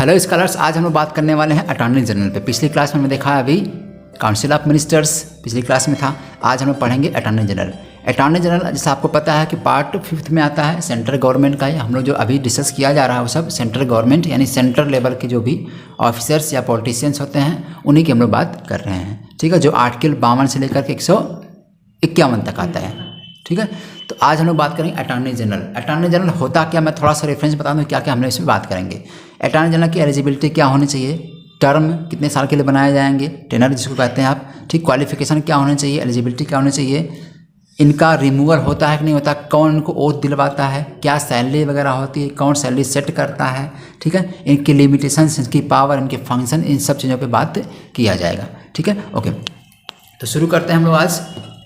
Hello scholars, आज हम लोग बात करने वाले हैं अटॉर्नी जनरल पे। पिछली क्लास में हमने देखा अभी काउंसिल ऑफ मिनिस्टर्स पिछली क्लास में था। आज हम लोग पढ़ेंगे अटॉर्नी जनरल। अटॉर्नी जनरल जैसे आपको पता है कि पार्ट 5 में आता है, सेंट्रल गवर्नमेंट का ही हम लोग जो अभी डिस्कस किया जा रहा है वो सब सेंट्रल गवर्नमेंट यानी सेंट्रल लेवल के जो भी ऑफिसर्स या पॉलिटिशियंस होते हैं उन्हीं की हम लोग बात कर रहे हैं। ठीक है, जो आर्टिकल 52 से लेकर के 151 तक आता है। ठीक है, तो आज हम लोग बात करेंगे अटॉर्नी जनरल। अटॉर्नी जनरल होता क्या, मैं थोड़ा सा रेफरेंस बता दूं क्या क्या हम लोग इसमें बात करेंगे। अटॉर्नी जनरल की एलिजिबिलिटी क्या होनी चाहिए, टर्म कितने साल के लिए बनाए जाएंगे, टेनर जिसको कहते हैं आप। ठीक, क्वालिफिकेशन क्या होना चाहिए, एलिजिबिलिटी क्या होनी चाहिए, इनका रिमूवल होता है कि नहीं होता, कौन इनको ओथ दिलवाता है, क्या सैलरी वगैरह होती है, कौन सैलरी सेट करता है। ठीक है, इनकी लिमिटेशंस, इनकी पावर, इनके फंक्शन, इन सब चीज़ों पे बात किया जाएगा। ठीक है, ओके, तो शुरू करते हैं हम लोग आज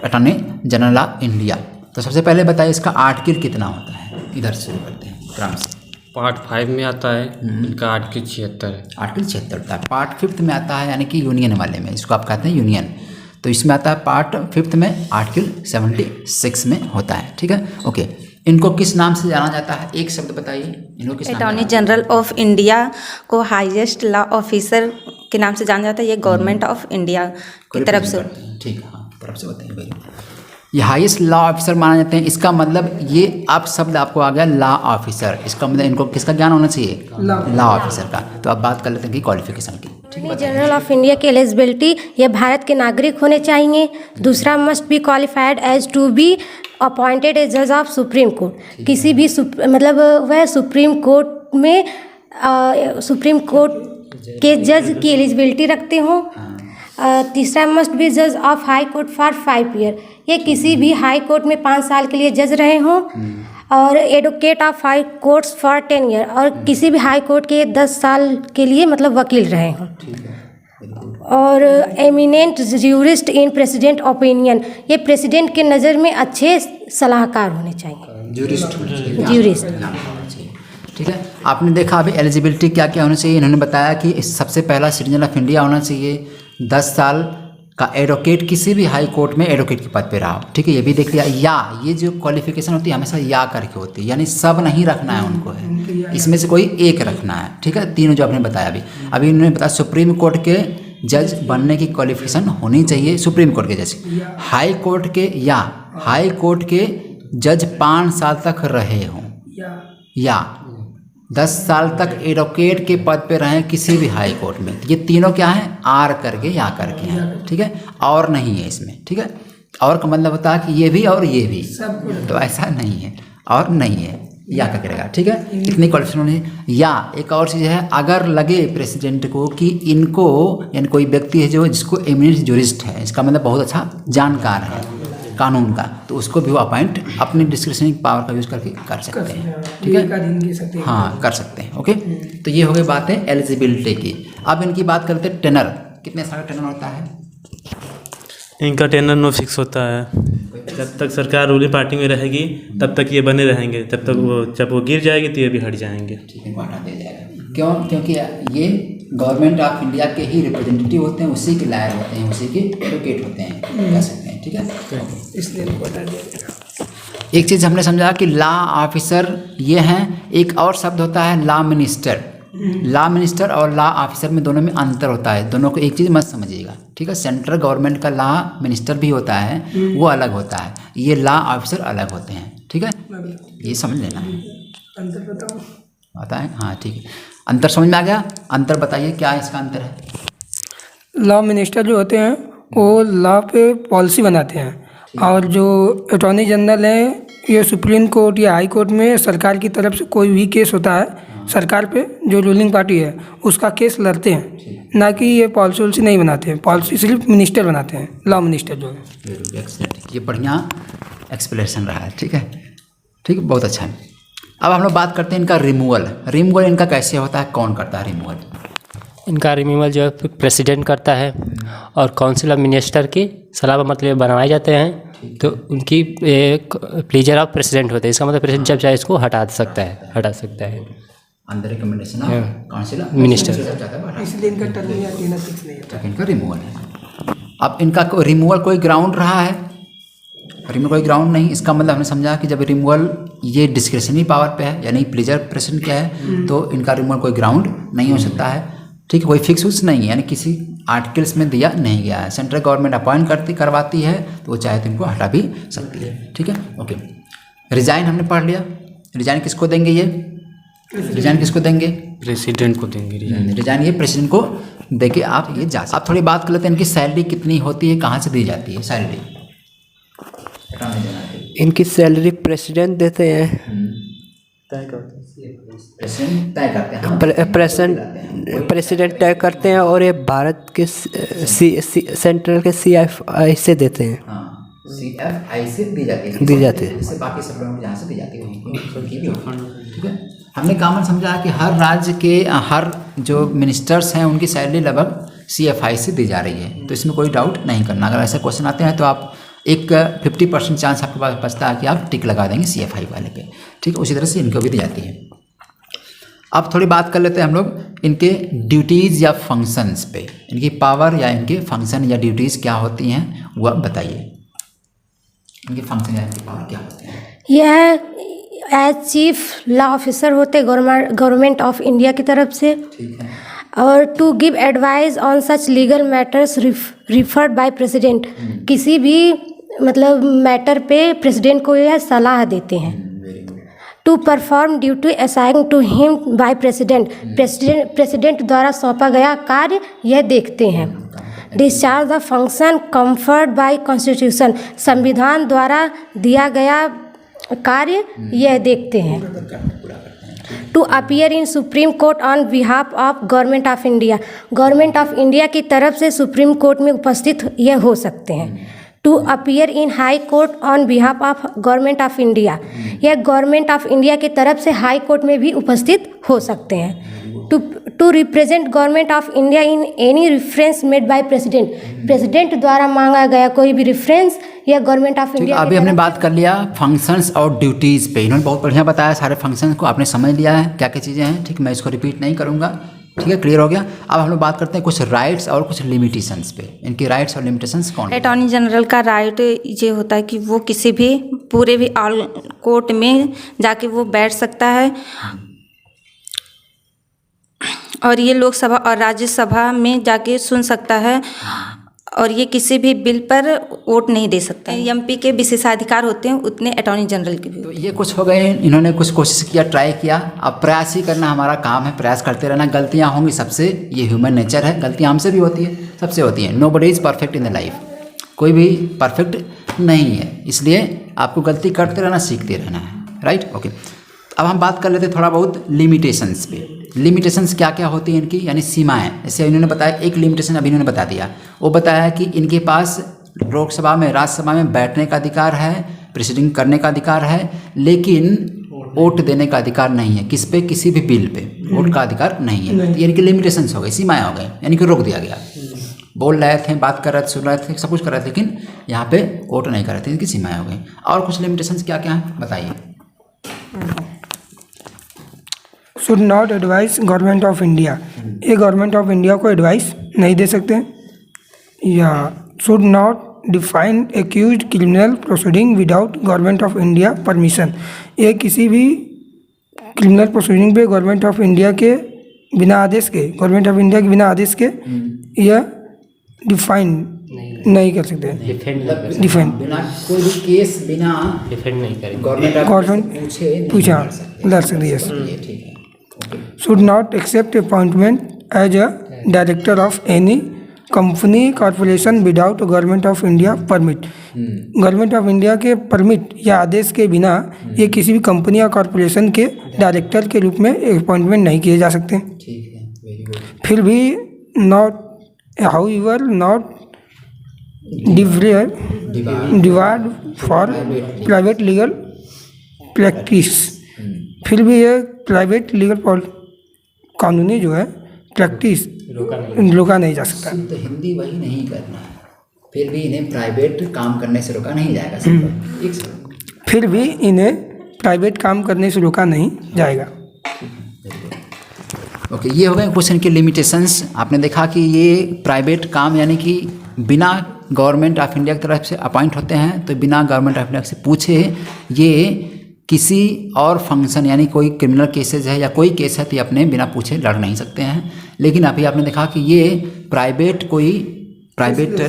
अटॉर्नी जनरल ऑफ इंडिया। तो सबसे पहले बताइए इसका आर्टिकल कितना होता है, इधर शुरू करते हैं क्रम से। पार्ट 5 में आता है, इनका आर्टिकल 76 है। आर्टिकल 76 होता है। पार्ट 5 में आता है यानी कि यूनियन वाले में, इसको आप कहते हैं यूनियन। तो इसमें आता है पार्ट 5 में आर्टिकल 76 में होता है। ठीक है, ओके, इनको किस नाम से जाना जाता है, एक शब्द बताइए इनको किस नाम से। अटॉर्नी जनरल ऑफ इंडिया को हाईएस्ट लॉ ऑफिसर के नाम से जाना जाता है। ये गवर्नमेंट ऑफ इंडिया की तरफ से। ठीक है, हाँ, तरफ से बताइए भाई। ये हाईएस्ट लॉ ऑफिसर माना जाते हैं। इसका मतलब ये अब शब्द आपको आ गया लॉ ऑफिसर। इसका मतलब इनको किसका ज्ञान होना चाहिए, लॉ ऑफिसर का। तो अब बात कर लेते हैं कि क्वालिफिकेशन की। अटॉर्नी जनरल ऑफ इंडिया की एलिजिबिलिटी, ये भारत के नागरिक होने चाहिए। दूसरा, must be qualified as to be appointed as जज ऑफ सुप्रीम कोर्ट। किसी भी मतलब वह सुप्रीम कोर्ट में सुप्रीम कोर्ट के जज की एलिजिबिलिटी रखते हों। तीसरा, मस्ट बी जज of high court for 5 year. ये किसी भी हाई कोर्ट में 5 साल के लिए जज रहे हों। और advocate of high courts for 10 year, और किसी भी हाई कोर्ट के 10 साल के लिए मतलब वकील रहे हों। और एमिनेंट ज्यूरिस्ट इन प्रेसिडेंट ओपिनियन, ये प्रेसिडेंट के नज़र में अच्छे सलाहकार होने चाहिए, ज्यूरिस्ट। ठीक है, आपने देखा अभी एलिजिबिलिटी क्या क्या होना चाहिए। इन्होंने बताया कि सबसे पहला सिटीजन ऑफ इंडिया होना चाहिए, 10 साल का एडवोकेट, किसी भी हाई कोर्ट में एडवोकेट के पद पे रहा हो। ठीक है, ये भी देख लिया। या ये जो क्वालिफिकेशन होती है हमेशा या करके होती है, यानी सब नहीं रखना है उनको, है इसमें से कोई एक रखना है। ठीक है, तीनों जो आपने बताया अभी इन्होंने बताया सुप्रीम कोर्ट के जज बनने की क्वालिफिकेशन होनी चाहिए, सुप्रीम कोर्ट के जज। हाई कोर्ट के या हाई कोर्ट के जज 5 साल तक रहे हों, या 10 साल तक एडवोकेट के पद पे रहें किसी भी हाई कोर्ट में। ये तीनों क्या हैं, आर करके या करके हैं। ठीक है, और नहीं है इसमें। ठीक है, और का मतलब होता है कि ये भी और ये भी, तो ऐसा नहीं है, और नहीं है, या का करेगा। ठीक है, इतनी क्वालिफिकेशन है। या एक और चीज़ है, अगर लगे प्रेसिडेंट को कि इनको यानी कोई व्यक्ति है जो जिसको एमिनेंट ज्यूरिस्ट है, इसका मतलब बहुत अच्छा जानकार है कानून का, तो उसको भी वो अपॉइंट अपनी डिस्क्रिप्शनरी पावर का यूज़ करके कर सकते हैं। ठीक है, हाँ कर सकते हैं। ओके, तो ये हो गई बात है एलिजिबिलिटी की। अब इनकी बात करते हैं टेनर, कितने साल का टेनर होता है इनका? टेनर नो फिक्स होता है। जब तक सरकार रूलिंग पार्टी में रहेगी तब तक ये बने रहेंगे, जब वो गिर जाएगी तो ये भी हट जाएंगे। ठीक है, हटा दिया जाएगा। क्यों? क्योंकि ये गवर्नमेंट ऑफ इंडिया के ही रिप्रेजेंटेटिव होते हैं, उसी के लायर होते हैं, उसी के एडवोकेट होते हैं, कह सकते हैं। ठीक है, इसलिए बता दिया। एक चीज़ हमने समझा कि लॉ ऑफिसर ये हैं। एक और शब्द होता है लॉ मिनिस्टर। लॉ मिनिस्टर और लॉ ऑफिसर में दोनों में अंतर होता है, दोनों को एक चीज़ मत समझिएगा। ठीक है, सेंट्रल गवर्नमेंट का लॉ मिनिस्टर भी होता है, वो अलग होता है, ये लॉ ऑफिसर अलग होते हैं। ठीक है, ये समझ लेना है। अंतर बताओ, बताएं। हाँ ठीक है, अंतर समझ में आ गया। अंतर बताइए क्या इसका अंतर है। लॉ मिनिस्टर जो होते हैं वो लॉ पे पॉलिसी बनाते हैं, और जो अटॉर्नी जनरल है ये सुप्रीम कोर्ट या हाई कोर्ट में सरकार की तरफ से कोई भी केस होता है सरकार पे, जो रूलिंग पार्टी है उसका केस लड़ते हैं, ना कि ये पॉलिसी नहीं बनाते हैं। पॉलिसी सिर्फ मिनिस्टर बनाते हैं, लॉ मिनिस्टर जो है। ये बढ़िया एक्सप्लेनेशन रहा है। ठीक है, ठीक है, बहुत अच्छा है। अब हम लोग बात करते हैं इनका रिमूवल। रिमूवल इनका कैसे होता है, कौन करता है रिमूवल? इनका रिमूवल जो है प्रेसिडेंट करता है, और काउंसिल ऑफ मिनिस्टर की सलाह पर मतलब बनाए जाते हैं, तो उनकी एक प्लेजर ऑफ प्रेसिडेंट होते हैं। इसका मतलब प्रेसिडेंट जब चाहे इसको हटा सकता है अंदर recommendation of council of minister. इसलिए इनका टर्म या टेनर फिक्स नहीं होता, इनका रिमूवल है। अब इनका रिमूवल कोई ग्राउंड रहा है, रिमूवल कोई ग्राउंड नहीं, इसका मतलब हमने समझा कि जब रिमूवल ये डिस्क्रिशनरी पावर पे है यानी प्लेजर प्रेसिडेंट क्या है, तो इनका रिमूवल कोई ग्राउंड नहीं हो सकता है। ठीक है, कोई फिक्स नहीं है, यानी किसी आर्टिकल्स में दिया नहीं गया है। सेंट्रल गवर्नमेंट अपॉइंट करवाती है तो वो चाहे तो इनको हटा भी सकती है। ठीक है, ओके। रिजाइन हमने पढ़ लिया। रिजाइन किसको देंगे? ये रिजाइन किसको देंगे? प्रेसिडेंट को देंगे रिजाइन। रिजाइन ये प्रेसिडेंट को देके आप ये जा। आप थोड़ी बात कर लेते हैं, इनकी सैलरी कितनी होती है, कहाँ से दी जाती है सैलरी? इनकी सैलरी प्रेसिडेंट देते हैं, प्रेसिडेंट तय करते हैं। प्रेसिडेंट तय करते हैं और ये भारत के सेंट्रल के CFI से देते हैं। CFI से दी जाती है। जैसे बाकी सब लोगों को जहाँ से दी जाती है उनकी भी होगी। ठीक है, हमने कॉमन समझा कि हर राज्य के हर जो मिनिस्टर्स हैं उनकी सैलरी लगभग CFI से दी जा रही है, तो इसमें कोई डाउट नहीं करना। अगर ऐसे क्वेश्चन आते हैं तो आप एक 50% चांस आपके पास बचता है कि आप टिक लगा देंगे CFI वाले पे। ठीक है, उसी तरह से इनको भी दी जाती है। अब थोड़ी बात कर लेते हैं हम लोग इनके ड्यूटीज़ या फंक्शंस पे। इनकी पावर या इनके फंक्शन या ड्यूटीज़ क्या होती हैं वह बताइए। इनके फंक्शन या इनकी पावर क्या होती हैं? यह एज चीफ लॉ ऑफिसर होते गवर्नमेंट ऑफ इंडिया की तरफ से। ठीक है, और to give advice on such legal matters referred by president, किसी भी मतलब मैटर पे प्रेसिडेंट को यह सलाह देते हैं। To perform duty assign to him by president द्वारा सौंपा गया कार्य यह देखते हैं। Discharge the function conferred by constitution, संविधान द्वारा दिया गया कार्य यह देखते हैं। To appear in supreme court on behalf of government of India, government of India की तरफ से सुप्रीम कोर्ट में उपस्थित यह हो सकते हैं। To appear in high court on behalf of government of India, यह गवर्नमेंट ऑफ इंडिया की तरफ से हाई कोर्ट में भी उपस्थित हो सकते हैं। To represent government of India in any reference made by president, president द्वारा मांगा गया कोई भी रेफरेंस या गवर्नमेंट ऑफ इंडिया। अभी हमने बात कर लिया फंक्शंस और ड्यूटीज़ पे। इन्होंने बहुत बढ़िया बताया सारे फंक्शंस को, आपने समझ लिया है क्या क्या चीज़ें हैं। ठीक, मैं इसको रिपीट नहीं करूँगा। ठीक है, क्लियर हो गया। अब हम लोग बात करते हैं कुछ राइट्स और कुछ लिमिटेशंस पे। इनकी राइट्स और लिमिटेशंस कौन? अटॉर्नी जनरल का राइट ये होता है कि वो किसी भी पूरे भी ऑल कोर्ट में जाके वो बैठ सकता है, और ये लोकसभा और राज्यसभा में जाके सुन सकता है, और ये किसी भी बिल पर वोट नहीं दे सकता है। MP के विशेषाधिकार होते हैं उतने अटॉर्नी जनरल के भी। तो ये कुछ हो गए, इन्होंने कुछ कोशिश किया, ट्राई किया। अब प्रयास ही करना हमारा काम है, प्रयास करते रहना। गलतियाँ होंगी सबसे, ये ह्यूमन नेचर है, गलतियाँ हमसे भी होती है, सबसे होती हैं। Nobody is perfect in the life, कोई भी परफेक्ट नहीं है, इसलिए आपको गलती करते रहना, सीखते रहना है। Right, okay. अब हम बात कर लेते हैं थोड़ा बहुत लिमिटेशंस पे। लिमिटेशंस क्या क्या होती हैं इनकी, यानी सीमाएं। जैसे इन्होंने बताया एक लिमिटेशन अभी इन्होंने बता दिया, वो बताया कि इनके पास लोकसभा में राज्यसभा में बैठने का अधिकार है, प्रेसिडिंग करने का अधिकार है, लेकिन वोट देने का अधिकार नहीं है। किस पे? किसी भी बिल पे वोट का अधिकार नहीं है। तो यानी कि लिमिटेशंस हो गई, सीमाएँ हो गई, यानी कि रोक दिया गया। बोल रहे थे, बात कर रहे थे, सुन रहे थे, सब कुछ कर रहे थे, लेकिन यहाँ पे वोट नहीं कर रहे थे, इनकी सीमाएँ हो गई। और कुछ लिमिटेशंस क्या क्या हैं बताइए। Should not advice government of India, ये गवर्नमेंट ऑफ इंडिया को एडवाइस नहीं दे सकते। या should not define accused criminal proceeding without government of India permission, ये किसी भी क्रिमिनल प्रोसीडिंग पे गवर्नमेंट ऑफ इंडिया के बिना आदेश के, गवर्नमेंट ऑफ इंडिया के बिना आदेश के यह डिफाइन नहीं कर सकते। डिफेंड बिना कोई भी केस बिना डिफेंड नहीं करेंगे, गवर्नमेंट पूछा लड़ सकती है। ठीक है। Should not accept appointment as a director of any company corporation without government of India permit, government of India के परमिट या आदेश के बिना ये किसी भी कंपनी या कॉरपोरेशन के डायरेक्टर के रूप में अपॉइंटमेंट नहीं किए जा सकते। ठीक है, वेरी गुड। फिर भी not however not debarred for private legal practice, फिर भी ये प्राइवेट लीगल कानूनी जो है प्रैक्टिस रोका नहीं जा सकता। तो हिंदी वही नहीं करना है, फिर भी इन्हें प्राइवेट काम करने से रोका नहीं जाएगा। सिंपल। फिर भी इन्हें प्राइवेट काम करने से रोका नहीं जाएगा। ओके, ये हो गए क्वेश्चन के लिमिटेशंस। आपने देखा कि ये प्राइवेट काम यानी कि बिना गवर्नमेंट ऑफ इंडिया की तरफ से अपॉइंट होते हैं, तो बिना गवर्नमेंट ऑफ इंडिया से पूछे ये किसी और फंक्शन यानी कोई क्रिमिनल केसेस है या कोई केस है तो ये अपने बिना पूछे लड़ नहीं सकते हैं। लेकिन अभी आपने देखा कि ये प्राइवेट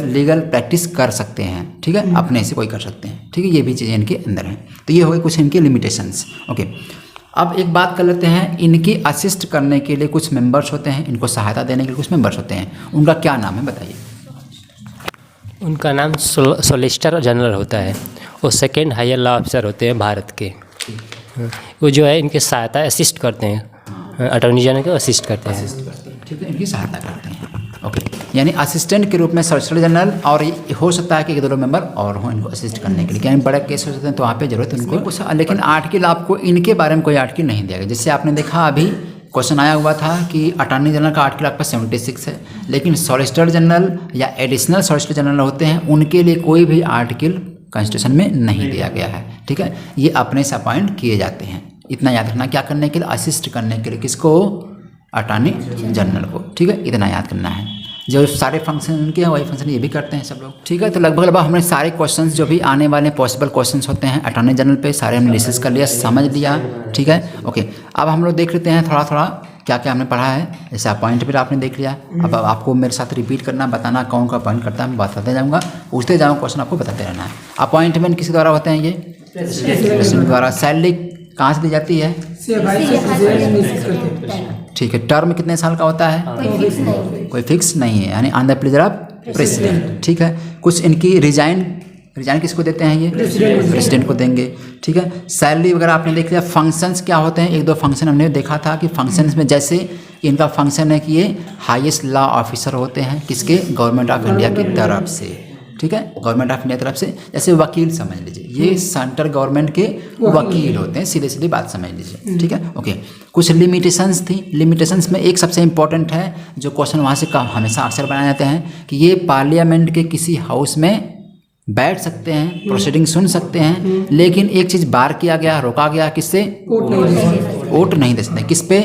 लीगल प्रैक्टिस कर सकते हैं, ठीक है, अपने से कोई कर सकते हैं, ठीक है, ये भी चीज़ें इनके अंदर हैं। तो ये हो गए कुछ इनके लिमिटेशंस। ओके, अब एक बात कर लेते हैं, इनकी असिस्ट करने के लिए कुछ मेंबर्स होते हैं, इनको सहायता देने के लिए कुछ मेंबर्स होते हैं, उनका क्या नाम है बताइए। उनका नाम सॉलिसिटर जनरल होता है, वो सेकंड हायर लॉ ऑफिसर होते हैं भारत के। वो जो है इनके सहायता असिस्ट करते हैं, अटॉर्नी जनरल को असिस्ट करते हैं, ठीक है, इनकी सहायता करते हैं। ओके, यानी असिस्टेंट के रूप में सॉलिसिटर जनरल, और हो सकता है कि 1-2 मेंबर और हों इनको असिस्ट करने के लिए, यानी बड़े केस हो सकते हैं तो वहाँ पे जरूरत है उनको। लेकिन आर्टिकल आपको इनके बारे में कोई आर्टिकल नहीं दिया गया। जैसे आपने देखा अभी क्वेश्चन आया हुआ था कि अटॉर्नी जनरल का आर्टिकल आपका 76 है, लेकिन सॉलिसिटर जनरल या एडिशनल सॉलिसिटर जनरल होते हैं उनके लिए कोई भी आर्टिकल कॉन्स्टिट्यूशन में नहीं दिया गया है, ठीक है, ये अपने से अपॉइंट किए जाते हैं। इतना याद रखना, क्या करने के लिए, असिस्ट करने के लिए, किसको, अटॉर्नी जनरल को, ठीक है, इतना याद करना है। जो सारे फंक्शन उनके हैं वही फंक्शन ये भी करते हैं सब लोग, ठीक है। तो लगभग हमने सारे क्वेश्चंस जो भी आने वाले पॉसिबल क्वेश्चंस होते हैं अटॉर्नी जनरल पे सारे हमने डिस्कस कर लिया, समझ लिया, ठीक है। ओके, अब हम लोग देख लेते हैं थोड़ा थोड़ा क्या क्या हमने पढ़ा है। जैसे अपॉइंटमेंट आपने देख लिया, अब आपको मेरे साथ रिपीट करना, बताना कौन का अपॉइंट करता है, मैं बताते जाऊँगा, पूछते जाऊँगा, क्वेश्चन आपको बताते रहना है। अपॉइंटमेंट किसके द्वारा होते हैं, ये प्रेसिडेंट द्वारा। सैलरी कहाँ से दी जाती है, ठीक है। टर्म कितने साल का होता है, कोई फिक्स नहीं है, यानी on the pleasure of president, ठीक है। कुछ इनकी रिजाइन किसको देते हैं, ये प्रेसिडेंट को देंगे, ठीक है। सैलरी वगैरह आपने देख लिया। फंक्शंस क्या होते हैं, 1-2 फंक्शन हमने देखा था कि फंक्शंस में जैसे इनका फंक्शन है कि ये हाईएस्ट लॉ ऑफिसर होते हैं, किसके, गवर्नमेंट ऑफ इंडिया की तरफ से, ठीक है, गवर्नमेंट ऑफ इंडिया की तरफ से। जैसे वकील समझ लीजिए, ये सेंट्रल गवर्नमेंट के वकील होते हैं, सीधे सीधे बात समझ लीजिए, ठीक है। ओके, कुछ लिमिटेशंस थी। लिमिटेशंस में एक सबसे इंपॉर्टेंट है जो क्वेश्चन वहाँ से हमेशा अक्सर बनाए जाते हैं कि ये पार्लियामेंट के किसी हाउस में बैठ सकते हैं, प्रोसीडिंग सुन सकते हैं, लेकिन एक चीज़ बार किया गया, रोका गया, किससे, वोट नहीं दे सकते। किस पे,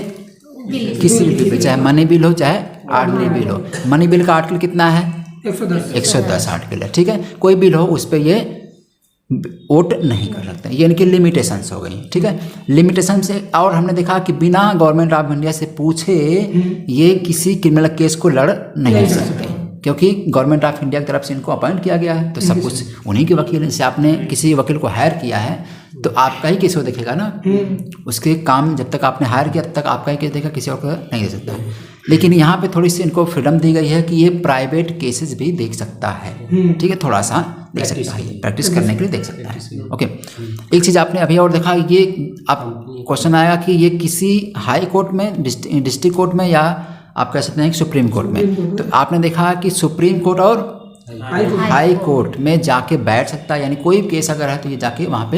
किसी भी बिल पे, चाहे मनी बिल हो चाहे आर्डिनरी बिल हो। मनी बिल का आर्टिकल कितना है, 110 आर्टिकल है, ठीक है। कोई बिल हो उस पर ये वोट नहीं कर सकते, ये इनकी लिमिटेशंस हो गई, ठीक है। लिमिटेशन से और हमने देखा कि बिना गवर्नमेंट ऑफ इंडिया से पूछे ये किसी क्रिमिनल केस को लड़ नहीं सकते, क्योंकि गवर्नमेंट ऑफ इंडिया की तरफ से इनको अपॉइंट किया गया है, तो सब कुछ उन्हीं के वकील से। आपने किसी वकील को हायर किया है तो आपका ही केस वो देखेगा ना, उसके काम जब तक आपने हायर किया तब तक आपका ही केस देखेगा, किसी और को नहीं दे सकता। लेकिन यहाँ पे थोड़ी सी इनको फ्रीडम दी गई है कि ये प्राइवेट केसेस भी देख सकता है, ठीक है, थोड़ा सा देख सकता है, प्रैक्टिस करने के लिए देख सकता है। ओके, एक चीज़ आपने अभी और देखा, ये अब क्वेश्चन आएगा कि ये किसी हाई कोर्ट में, डिस्ट्रिक्ट कोर्ट में, या आप कह सकते हैं सुप्रीम कोर्ट में। तो आपने देखा कि सुप्रीम कोर्ट और हाई कोर्ट में जाके बैठ सकता है, यानी कोई केस अगर है तो ये जाके वहाँ पे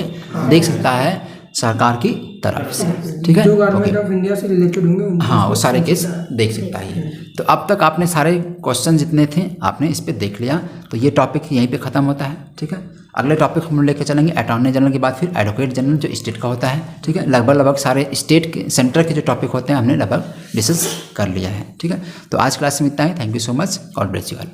देख सकता है सरकार की तरफ से, ठीक है। जो गवर्नमेंट ऑफ इंडिया से रिलेटेड होंगे, हाँ, वो सारे केस देख सकता है। तो अब तक आपने सारे क्वेश्चन जितने थे आपने इस पे देख लिया, तो ये टॉपिक यहीं पे ख़त्म होता है, ठीक है। अगले टॉपिक हम लेकर चलेंगे अटॉर्नी जनरल के बाद फिर एडवोकेट जनरल जो स्टेट का होता है, ठीक है। लगभग सारे स्टेट के सेंटर के जो टॉपिक होते हैं हमने लगभग डिस्कस कर लिया है, ठीक है। तो आज क्लास में इतना ही। Thank you so much, god bless you all.